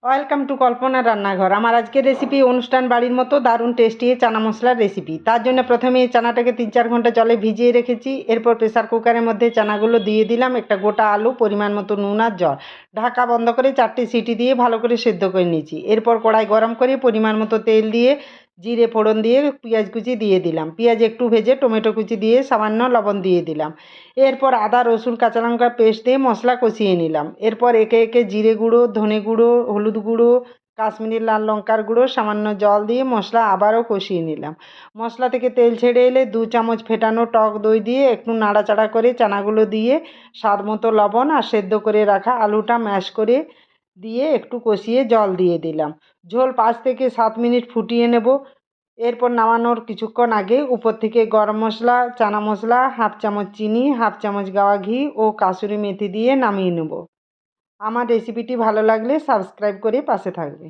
Welcome to কল্পনা রান্নাঘর। আমার আজকের রেসিপি অনুষ্ঠান বাড়ির মতো দারুণ টেস্টি চানা মশলার রেসিপি। তার জন্য প্রথমে এই চানাটাকে 3-4 ঘন্টা জলে ভিজিয়ে রেখেছি। এরপর প্রেসার কুকারের মধ্যে চানাগুলো দিয়ে দিলাম, একটা গোটা আলু, পরিমাণ মতো নুন আর জল, ঢাকা বন্ধ করে 4টে সিটি দিয়ে ভালো করে সেদ্ধ করে নিয়েছি। এরপর কড়াই গরম করে পরিমাণ মতো তেল দিয়ে জিরে ফোড়ন দিয়ে পেঁয়াজ কুচি দিয়ে দিলাম। পেঁয়াজ একটু ভেজে টমেটো কুচি দিয়ে সামান্য লবণ দিয়ে দিলাম। এরপর আদা রসুন কাঁচা লঙ্কা পেস্ট দিয়ে মশলা কষিয়ে নিলাম। এরপর একে একে জিরে গুঁড়ো, ধনে গুঁড়ো, হলুদ গুঁড়ো, কাশ্মীরি লাল লঙ্কার গুঁড়ো, সামান্য জল দিয়ে মশলা আবারও কষিয়ে নিলাম। মশলা থেকে তেল ছেড়ে এলে 2 চামচ ফেটানো টক দই দিয়ে একটু নাড়াচাড়া করে চানাগুলো দিয়ে স্বাদ মতো লবণ আর সেদ্ধ করে রাখা আলুটা ম্যাশ করে দিয়ে একটু কষিয়ে জল দিয়ে দিলাম। ঝোল 5 থেকে 7 মিনিট ফুটিয়ে নেব। এরপর নামানোর কিছুক্ষণ আগে উপর থেকে গরম মশলা, চানা মশলা, হাফ চামচ চিনি, হাফ চামচ গাওয়া ঘি ও কাসুরি মেথি দিয়ে নামিয়ে নেব। আমার রেসিপিটি ভালো লাগলে সাবস্ক্রাইব করে পাশে থাকবে।